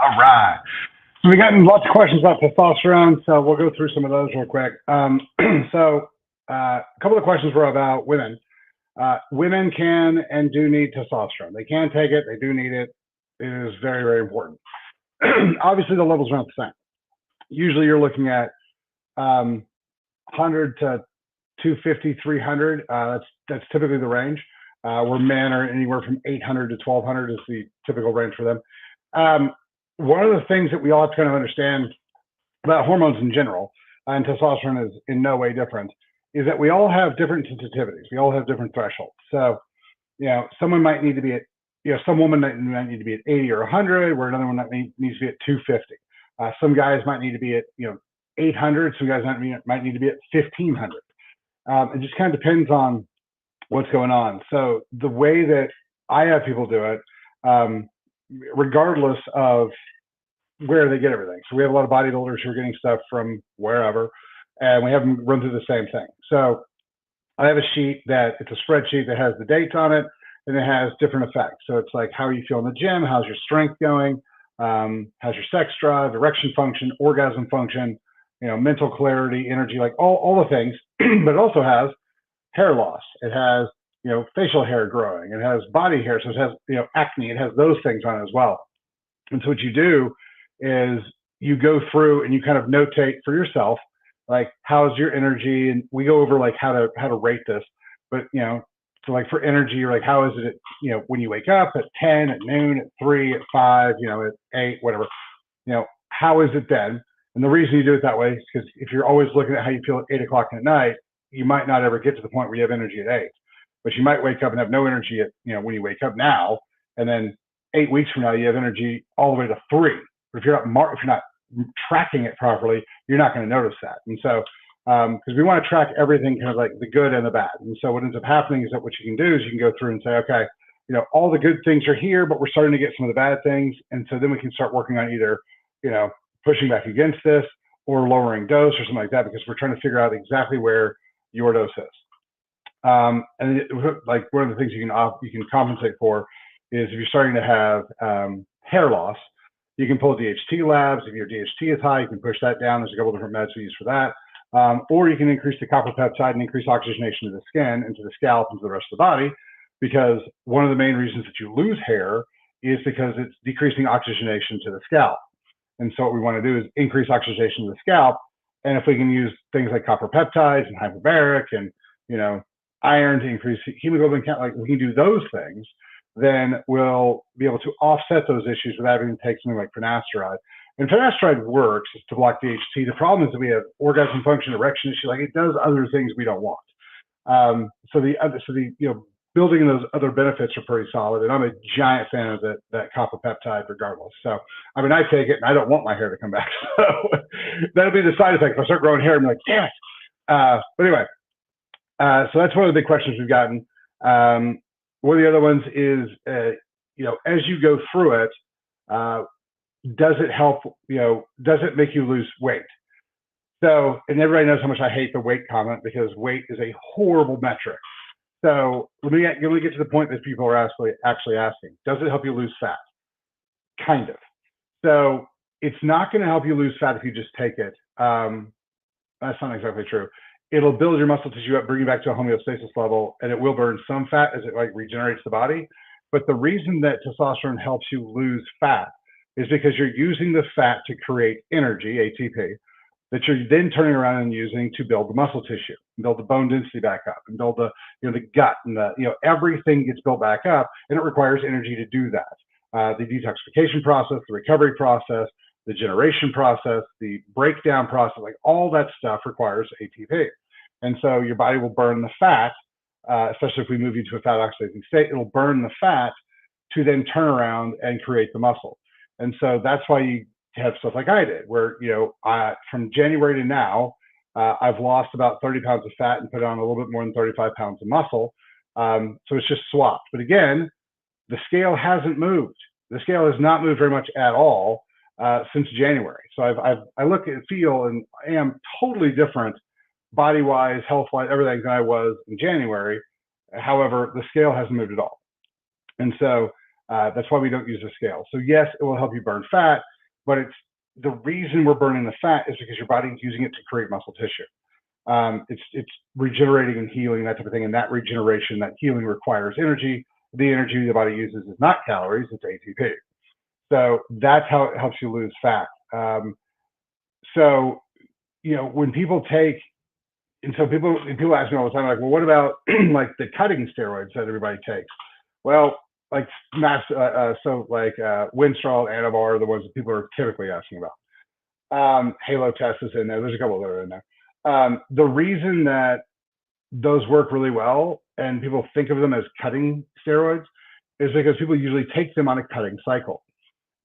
All right. So we gotten lots of questions about testosterone, so we'll go through some of those real quick. A couple of questions were about women. Women can and do need testosterone. They can take it. They do need it. It is very, very important. Obviously, the levels aren't the same. Usually, you're looking at 100 to 250, 300. That's typically the range. Where men are anywhere from 800 to 1200 is the typical range for them. One of the things that we all have to kind of understand about hormones in general, and testosterone is in no way different, is that we all have different sensitivities. We all have different thresholds. So, someone might need to be at, some woman might need to be at 80 or 100, where another one needs to be at 250. Some guys might need to be at, 800. Some guys might need to be at 1500. It just kind of depends on what's going on. So the way that I have people do it, regardless of where they get everything. So we have a lot of bodybuilders who are getting stuff from wherever, and we have them run through the same thing. So I have a sheet it's a spreadsheet that has the dates on it, and it has different effects. So it's like, how you feel in the gym, how's your strength going, how's your sex drive, erection function, orgasm function, mental clarity, energy, like all the things. But it also has hair loss. It has, facial hair growing. It has body hair. So it has, acne. It has those things on it as well. And so what you do is you go through and you kind of notate for yourself, like, how's your energy? And we go over like how to rate this. But, so like for energy, you're like, how is it at, when you wake up at 10, at noon, at 3, at 5, at 8, whatever, how is it then? And the reason you do it that way is because if you're always looking at how you feel at 8 o'clock at night, you might not ever get to the point where you have energy at 8, but you might wake up and have no energy at, when you wake up now, and then 8 weeks from now, you have energy all the way to 3. But if you're not tracking it properly, you're not going to notice that. And so, because we want to track everything, kind of like the good and the bad. And so what ends up happening is that what you can do is you can go through and say, okay, all the good things are here, but we're starting to get some of the bad things. And so then we can start working on either, pushing back against this or lowering dose or something like that, because we're trying to figure out exactly where your dose is. Like one of the things you can compensate for is if you're starting to have hair loss, you can pull DHT labs. If your DHT is high, you can push that down. There's a couple different meds we use for that. Or you can increase the copper peptide and increase oxygenation to the skin, into the scalp, into the rest of the body, because one of the main reasons that you lose hair is because it's decreasing oxygenation to the scalp. And so what we want to do is increase oxygenation to the scalp. And if we can use things like copper peptides and hyperbaric and, iron to increase hemoglobin count, like we can do those things, then we'll be able to offset those issues without having to take something like finasteride. And finasteride works to block DHT. The problem is that we have orgasm function, erection issue, like it does other things we don't want. So building those other benefits are pretty solid. And I'm a giant fan of that copper peptide regardless. So, I take it and I don't want my hair to come back. So that'll be the side effect. If I start growing hair, I'm like, damn it. But anyway, so that's one of the big questions we've gotten. One of the other ones is, as you go through it, does it help, does it make you lose weight? So, and everybody knows how much I hate the weight comment, because weight is a horrible metric. So let me get to the point that people are actually asking, does it help you lose fat? Kind of. So it's not going to help you lose fat if you just take it. That's not exactly true. It'll build your muscle tissue up, bring you back to a homeostasis level, and it will burn some fat as it regenerates the body. But the reason that testosterone helps you lose fat is because you're using the fat to create energy, ATP, that you're then turning around and using to build the muscle tissue, and build the bone density back up, and build the gut, and everything gets built back up, and it requires energy to do that. The detoxification process, the recovery process, the generation process, the breakdown process, like all that stuff requires ATP. And so your body will burn the fat, especially if we move you to a fat oxidizing state, it'll burn the fat to then turn around and create the muscle. And so that's why you have stuff like I did, where, from January to now, I've lost about 30 pounds of fat and put on a little bit more than 35 pounds of muscle. So it's just swapped. But again, the scale hasn't moved. The scale has not moved very much at all since January. So I look and feel and I am totally different body-wise, health-wise, everything than I was in January. However, the scale hasn't moved at all. And so That's why we don't use a scale. So yes, it will help you burn fat, but the reason we're burning the fat is because your body's using it to create muscle tissue. It's regenerating and healing, that type of thing. And that regeneration, that healing requires energy. The energy the body uses is not calories, it's ATP. So that's how it helps you lose fat. So, when people take, and so people ask me all the time, like, well, what about like the cutting steroids that everybody takes? Well, like Winstrol, Anavar are the ones that people are typically asking about. Halo Test is in there. There's a couple that are in there. The reason that those work really well and people think of them as cutting steroids is because people usually take them on a cutting cycle.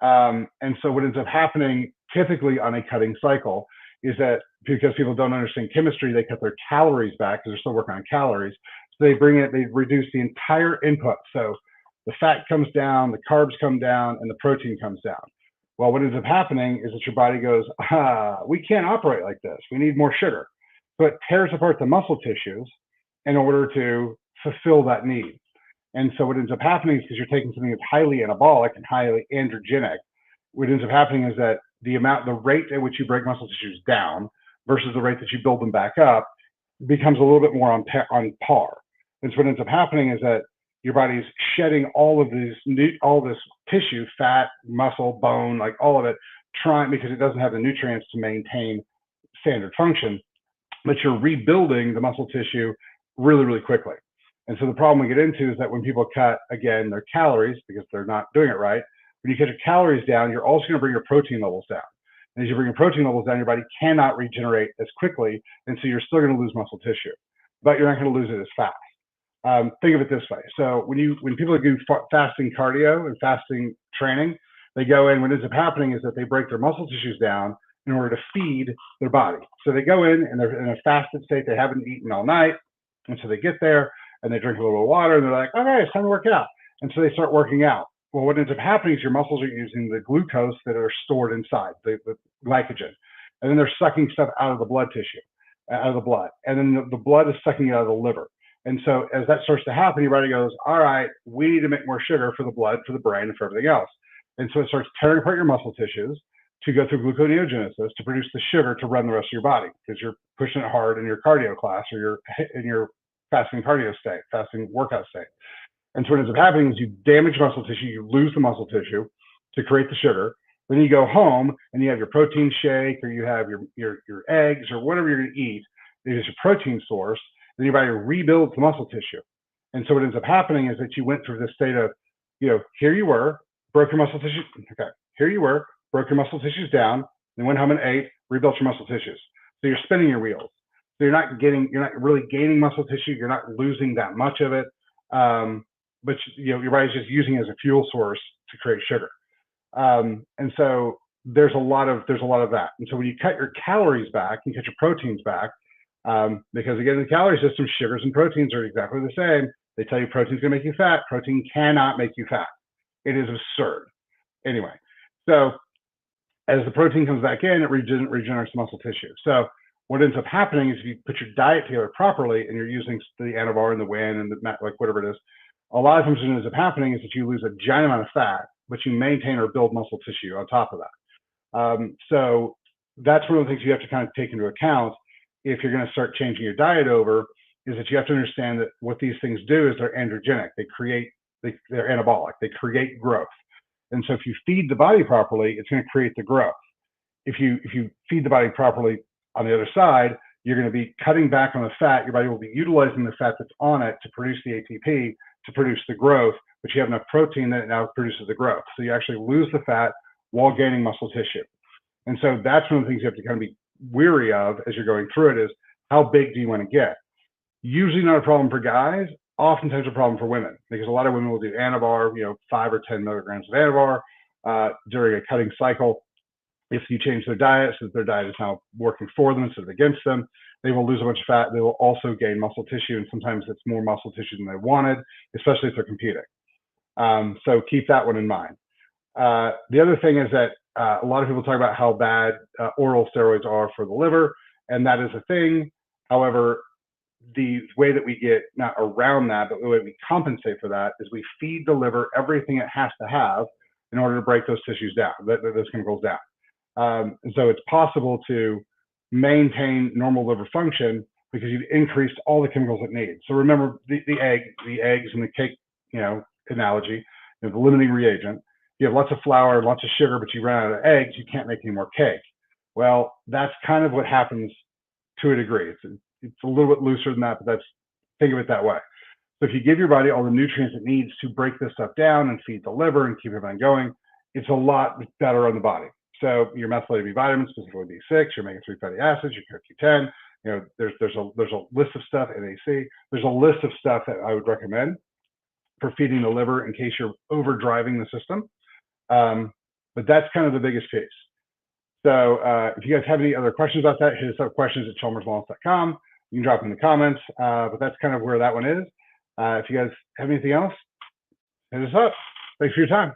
And so what ends up happening typically on a cutting cycle is that because people don't understand chemistry, they cut their calories back because they're still working on calories. So they reduce the entire input. So the fat comes down, the carbs come down, and the protein comes down. Well, what ends up happening is that your body goes, we can't operate like this. We need more sugar. So it tears apart the muscle tissues in order to fulfill that need. And so what ends up happening is because you're taking something that's highly anabolic and highly androgenic, what ends up happening is that the rate at which you break muscle tissues down versus the rate that you build them back up becomes a little bit more on par. And so what ends up happening is that your body's shedding all this tissue, fat, muscle, bone, like all of it, because it doesn't have the nutrients to maintain standard function, but you're rebuilding the muscle tissue really, really quickly. And so the problem we get into is that when people cut, again, their calories, because they're not doing it right, when you cut your calories down, you're also going to bring your protein levels down. And as you bring your protein levels down, your body cannot regenerate as quickly, and so you're still going to lose muscle tissue, but you're not going to lose it as fast. Think of it this way. So when people do fasting cardio and fasting training, they go in, what ends up happening is that they break their muscle tissues down in order to feed their body. So they go in and they're in a fasted state, they haven't eaten all night, and so they get there and they drink a little bit of water and they're like, okay, it's time to work out. And so they start working out. Well, what ends up happening is your muscles are using the glucose that are stored inside, the glycogen, and then they're sucking stuff out of the blood tissue, out of the blood, and then the blood is sucking it out of the liver. And so as that starts to happen, your body goes, all right, we need to make more sugar for the blood, for the brain, and for everything else. And so it starts tearing apart your muscle tissues to go through gluconeogenesis to produce the sugar to run the rest of your body, because you're pushing it hard in your cardio class or in your fasting cardio state, fasting workout state. And so what ends up happening is you damage muscle tissue, you lose the muscle tissue to create the sugar. Then you go home and you have your protein shake, or you have your eggs, or whatever you're going to eat. It is your protein source. Then your body rebuilds the muscle tissue. And so what ends up happening is that you went through this state of, here you were, broke your muscle tissue. Okay, here you were, broke your muscle tissues down, then went home and ate, rebuilt your muscle tissues. So you're spinning your wheels. So you're not really gaining muscle tissue. You're not losing that much of it. But your body's just using it as a fuel source to create sugar. And so there's a lot of that. And so when you cut your calories back, you cut your proteins back, because again, in the calorie system, sugars and proteins are exactly the same. They tell you protein's gonna make you fat. Protein cannot make you fat. It is absurd. Anyway, so as the protein comes back in, it regenerates muscle tissue. So what ends up happening is if you put your diet together properly and you're using the Anavar and the Win and like whatever it is, a lot of times what ends up happening is that you lose a giant amount of fat, but you maintain or build muscle tissue on top of that. So that's one of the things you have to kind of take into account if you're going to start changing your diet over, is that you have to understand that what these things do is they're androgenic. They're anabolic. They create growth. And so if you feed the body properly, it's going to create the growth. If you feed the body properly on the other side, you're going to be cutting back on the fat. Your body will be utilizing the fat that's on it to produce the ATP, to produce the growth, but you have enough protein that it now produces the growth. So you actually lose the fat while gaining muscle tissue. And so that's one of the things you have to kind of be weary of as you're going through it, is how big do you want to get? Usually not a problem for guys, oftentimes a problem for women, because a lot of women will do Anavar, 5 or 10 milligrams of Anavar during a cutting cycle. If you change their diet so that their diet is now working for them instead of against them, they will lose a bunch of fat. They will also gain muscle tissue, and sometimes it's more muscle tissue than they wanted, especially if they're competing. So keep that one in mind. The other thing is that a lot of people talk about how bad oral steroids are for the liver, and that is a thing. However, the way that we get not around that, but the way we compensate for that is we feed the liver everything it has to have in order to break those tissues down, those chemicals down. And so it's possible to maintain normal liver function because you've increased all the chemicals it needs. So remember the eggs and the cake, analogy, the limiting reagent. You have lots of flour, lots of sugar, but you run out of eggs, you can't make any more cake. Well, that's kind of what happens to a degree. It's a little bit looser than that, but think of it that way. So if you give your body all the nutrients it needs to break this stuff down and feed the liver and keep everything going, it's a lot better on the body. So your methylated B vitamins, specifically B6, your omega-3 fatty acids, your CoQ10, there's a list of stuff, NAC, there's a list of stuff that I would recommend for feeding the liver in case you're overdriving the system. But that's kind of the biggest piece. So if you guys have any other questions about that, hit us up, questions@chalmerswellness.com. You can drop in the comments, but that's kind of where that one is. If you guys have anything else, hit us up. Thanks for your time.